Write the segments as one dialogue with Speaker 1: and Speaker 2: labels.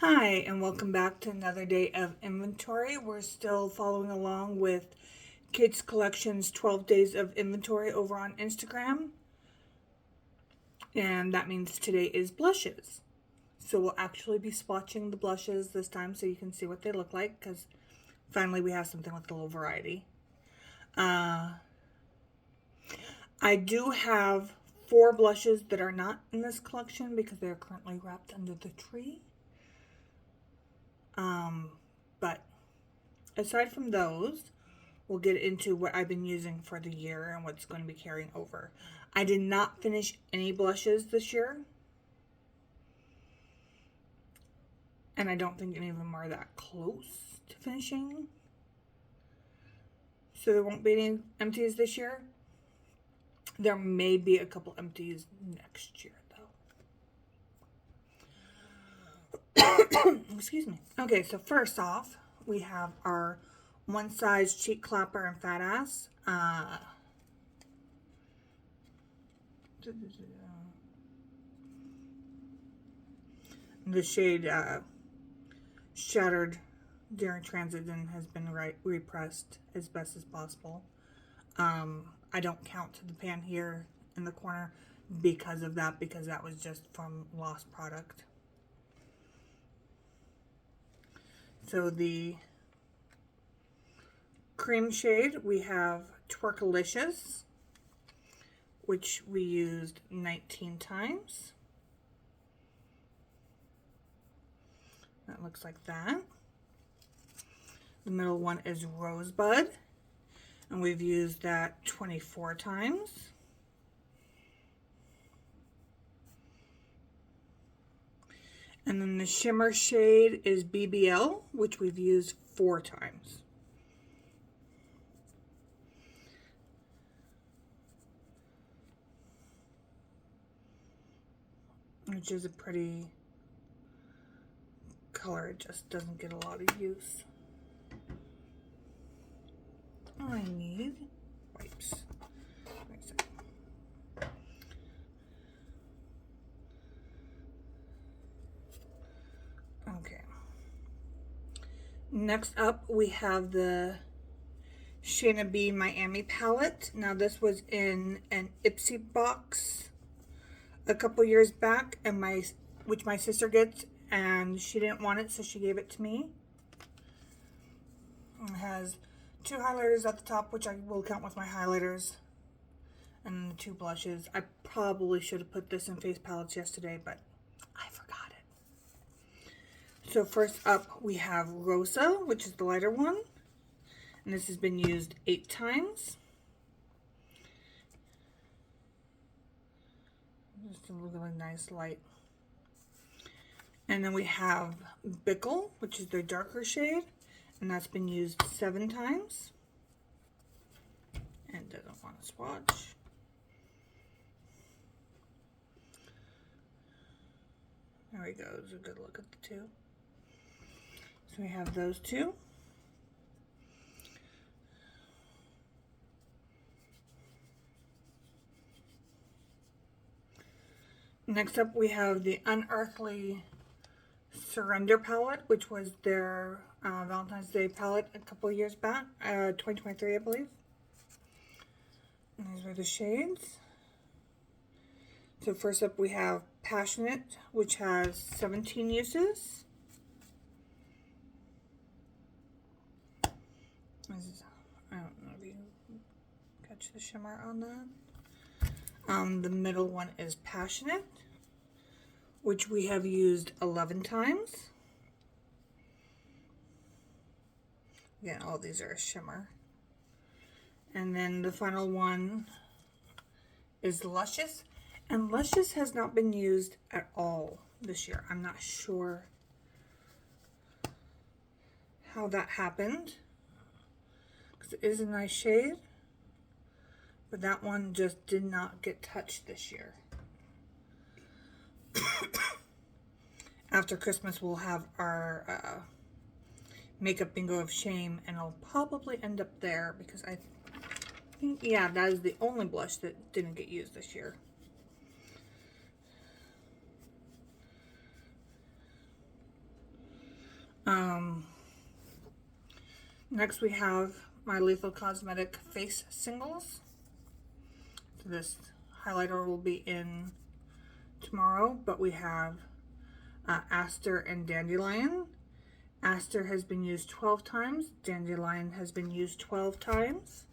Speaker 1: Hi, and welcome back to another day of inventory. We're still following along with Kids Collection's 12 Days of Inventory over on Instagram. And that means today is blushes. So we'll actually be swatching the blushes this time so you can see what they look like, because finally we have something with a little variety. I do have 4 blushes that are not in this collection because they're currently wrapped under the tree. But aside from those, we'll get into what I've been using for the year and what's going to be carrying over. I did not finish any blushes this year. And I don't think any of them are that close to finishing. So there won't be any empties this year. There may be a couple empties next year, though. Excuse me. Okay, so first off, we have our One Size Cheek Clapper and Fat Ass. The shade shattered during transit and has been repressed as best as possible. I don't count the pan here in the corner because of that, because that was just from lost product. So the cream shade, we have Twerkalicious, which we used 19 times. That looks like that. The middle one is Rosebud, and we've used that 24 times. And then the shimmer shade is BBL, which we've used 4 times. Which is a pretty color, it just doesn't get a lot of use. I need wipes. Wait a second. Okay. Next up, we have the Shayna B Miami palette. Now this was in an Ipsy box a couple years back, and which my sister gets, and she didn't want it, so she gave it to me. It has 2 highlighters at the top, which I will count with my highlighters, and 2 blushes. I probably should have put this in face palettes yesterday, but I forgot it. So first up, we have Rosa, which is the lighter one, and this has been used 8 times. Just a really nice light. And then we have Bickle, which is their darker shade, and that's been used 7 times. And doesn't want to swatch. There we go. There's a good look at the 2. So we have those 2. Next up, we have the Unearthly Surrender palette, which was their Valentine's Day palette a couple years back, 2023, I believe. And these are the shades. So first up, we have Passionate, which has 17 uses. I don't know if you catch the shimmer on that. The middle one is Passionate, which we have used 11 times. Again, all these are a shimmer. And then the final one is Luscious. And Luscious has not been used at all this year. I'm not sure how that happened, because it is a nice shade. But that one just did not get touched this year. After Christmas, we'll have our makeup bingo of shame, and I'll probably end up there because I think, yeah, that is the only blush that didn't get used this year. Next we have my Lethal Cosmetic Face Singles. So this highlighter will be in tomorrow, but we have Aster and Dandelion. Aster has been used 12 times. Dandelion has been used 12 times.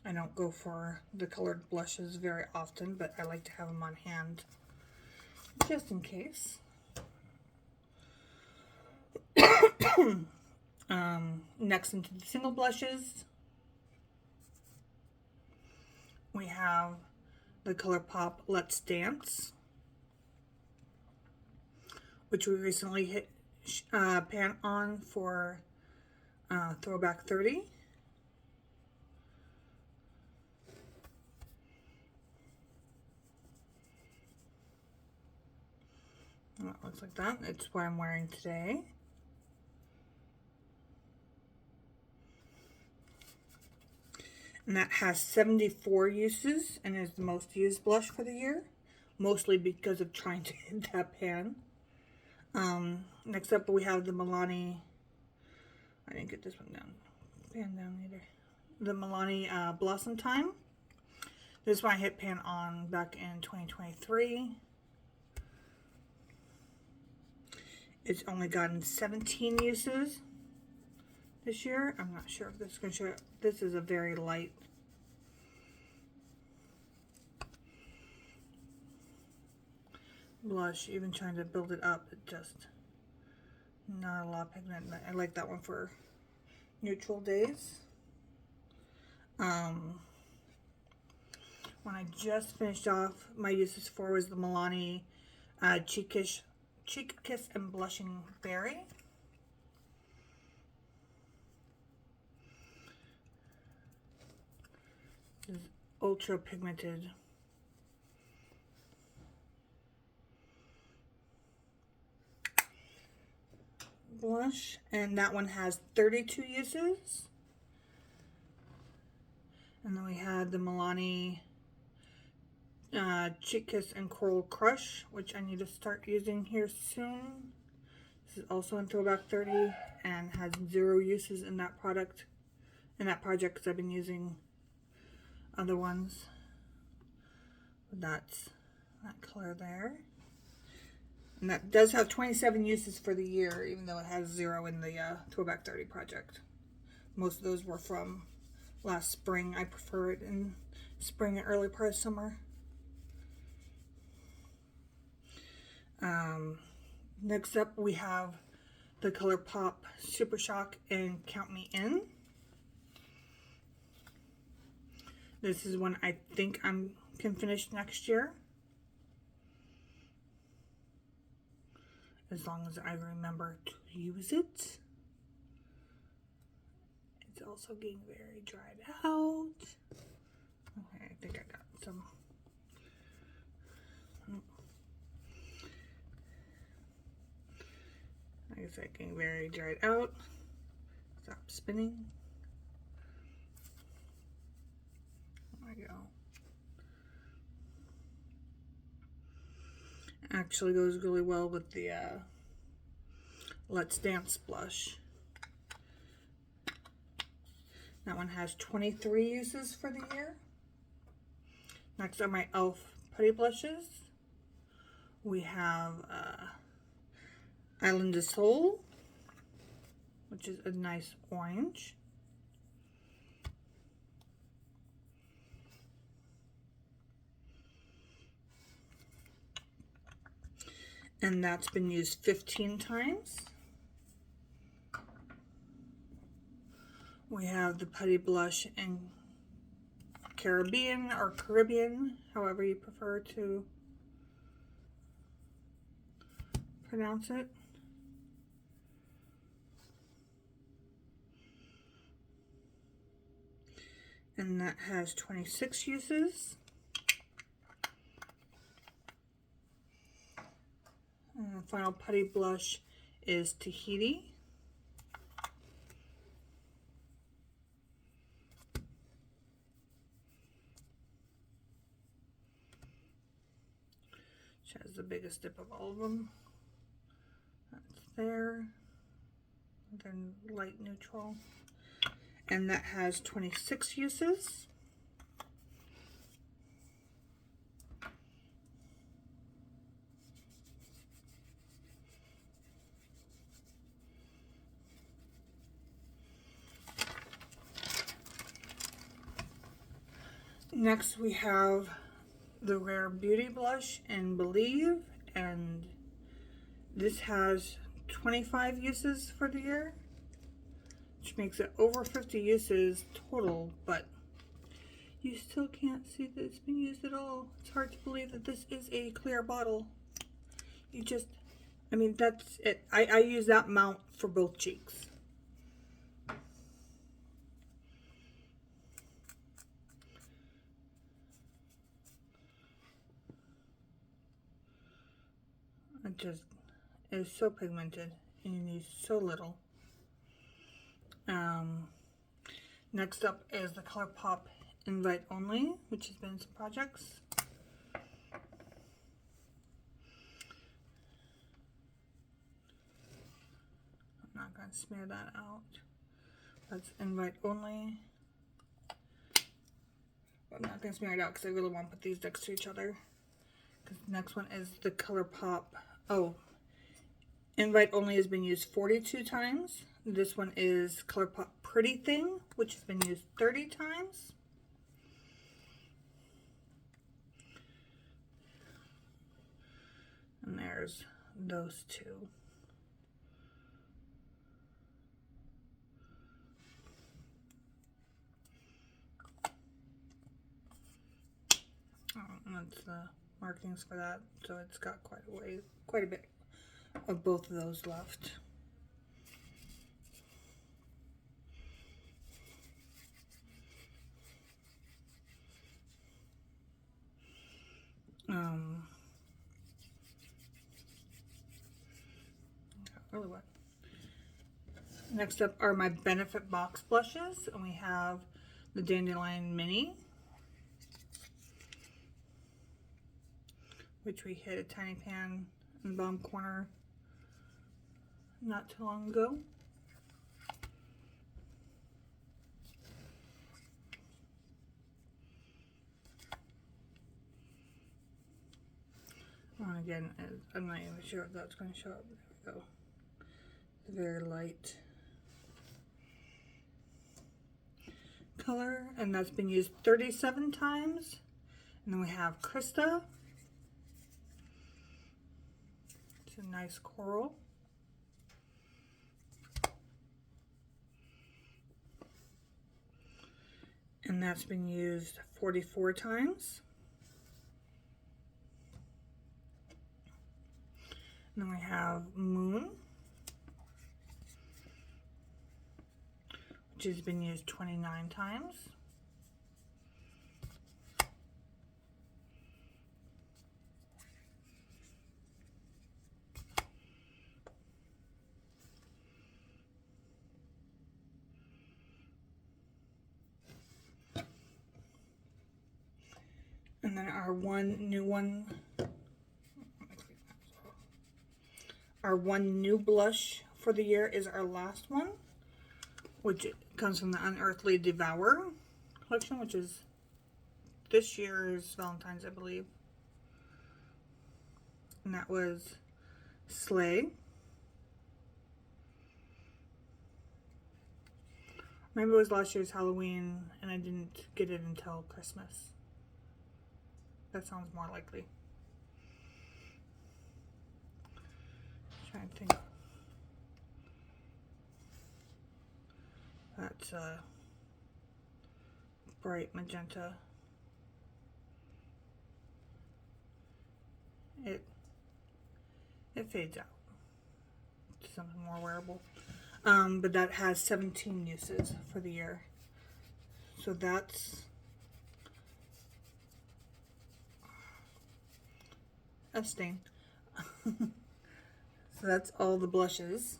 Speaker 1: I don't go for the colored blushes very often, but I like to have them on hand just in case. Next, into the single blushes, we have the ColourPop Let's Dance, which we recently hit pan on for Throwback 30. It looks like that. It's what I'm wearing today. And that has 74 uses and is the most used blush for the year, mostly because of trying to hit that pan. Next up we have the Milani, I didn't get this one pan down either. The Milani Blossom Time. This one I hit pan on back in 2023. It's only gotten 17 uses this year. I'm not sure if this is going to show up. This is a very light blush. Even trying to build it up, it just not a lot of pigment. I like that one for neutral days. When I just finished off, my uses for was the Milani Cheek Kiss and Blushing Berry. This is ultra pigmented. Blush, and that one has 32 uses. And then we had the Milani Cheek Kiss and Coral Crush, which I need to start using here soon. This is also in Throwback 30 and has 0 uses in that project because I've been using other ones. But that's that color there. And that does have 27 uses for the year, even though it has 0 in the Throwback 30 project. Most of those were from last spring. I prefer it in spring and early part of summer. Next up we have the ColourPop Super Shock and Count Me In. This is one I think I can finish next year, as long as I remember to use it. It's also getting very dried out. Okay, I think I got some. Like I said, getting very dried out. Stop spinning. There we go. Actually goes really well with the Let's Dance blush. That one has 23 uses for the year. Next are my e.l.f. putty blushes. We have Island of Soul, which is a nice orange. And that's been used 15 times. We have the putty blush in Caribbean or Caribbean, however you prefer to pronounce it. And that has 26 uses. final putty blush is Tahiti. Which has the biggest dip of all of them. That's there. Then light neutral. And that has 26 uses. Next we have the Rare Beauty Blush in Believe, and this has 25 uses for the year, which makes it over 50 uses total, but you still can't see that it's been used at all. It's hard to believe that this is a clear bottle. You just, I mean, that's it. I use that amount for both cheeks. It just is so pigmented and you need so little. Next up is the ColourPop Invite Only, which has been in some projects. I'm not going to smear that out. That's Invite Only. I'm not going to smear it out because I really want to put these next to each other. Because the next one is the ColourPop. Oh, Invite Only has been used 42 times. This one is ColourPop Pretty Thing, which has been used 30 times. And there's those two. And that's the markings for that, so it's got quite a bit of both of those left. Really wet. Next up are my Benefit Box blushes, and we have the Dandelion Mini, which we hit a tiny pan in the bottom corner not too long ago. And again, I'm not even sure if that's going to show up. There we go. It's very light color, and that's been used 37 times. And then we have Krista. It's a nice coral. And that's been used 44 times. And then we have Moon, which has been used 29 times. And then our one new blush for the year is our last one, which comes from the Unearthly Devour collection, which is this year's Valentine's, I believe. And that was Slay. Maybe it was last year's Halloween and I didn't get it until Christmas. That sounds more likely. Trying to think. That's a bright magenta. It fades out to something more wearable. But that has 17 uses for the year. So that's a stain. So that's all the blushes.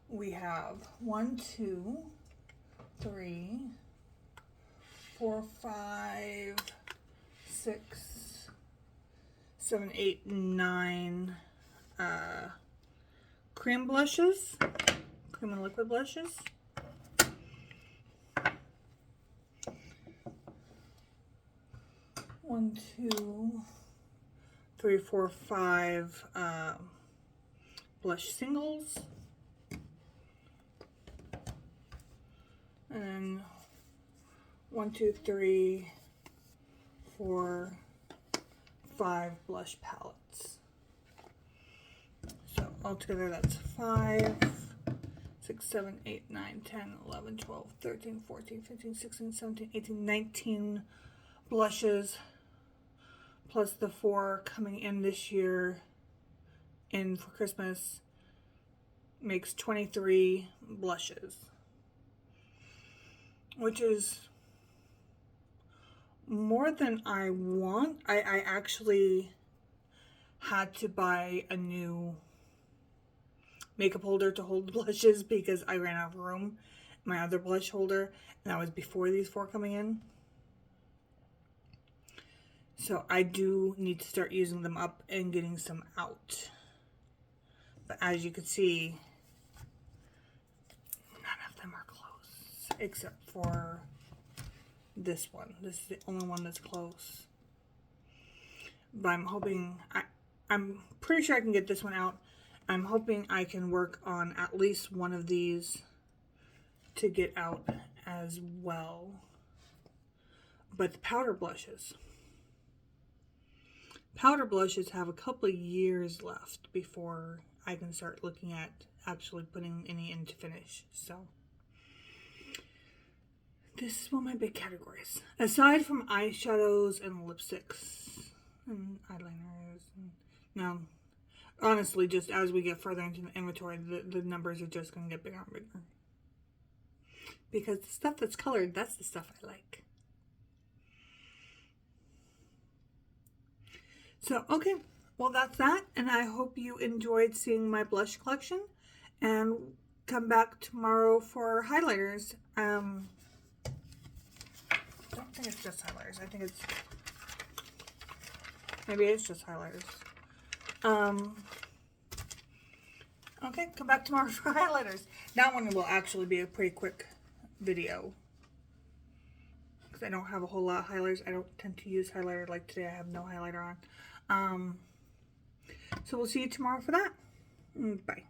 Speaker 1: We have 1, 2, 3, 4, 5, 6, 7, 8, 9 cream blushes, cream and liquid blushes. One, 2, 3, 4, 5 blush singles. And then 1, 2, 3, 4, 5 blush palettes. So altogether that's 5, 6, 7, 8, 9, 10, 11, 12, 13, 14, 15, 16, 17, 18, 19 blushes, plus the 4 coming in this year in for Christmas, makes 23 blushes, which is more than I want. I actually had to buy a new makeup holder to hold the blushes because I ran out of room in my other blush holder, and that was before these 4 coming in. So I do need to start using them up and getting some out. But as you can see, none of them are close except for this one. This is the only one that's close. But I'm hoping, I'm pretty sure I can get this one out. I'm hoping I can work on at least one of these to get out as well. But the powder blushes have a couple of years left before I can start looking at actually putting any in to finish. So this is one of my big categories. Aside from eyeshadows and lipsticks and eyeliners. Now, honestly, just as we get further into the inventory, the numbers are just going to get bigger and bigger. Because the stuff that's colored, that's the stuff I like. So, okay. Well, that's that. And I hope you enjoyed seeing my blush collection. And come back tomorrow for highlighters. I don't think it's just highlighters. I think it's... maybe it's just highlighters. Okay, come back tomorrow for highlighters. That one will actually be a pretty quick video, because I don't have a whole lot of highlighters. I don't tend to use highlighter. Like today, I have no highlighter on. So we'll see you tomorrow for that. Bye.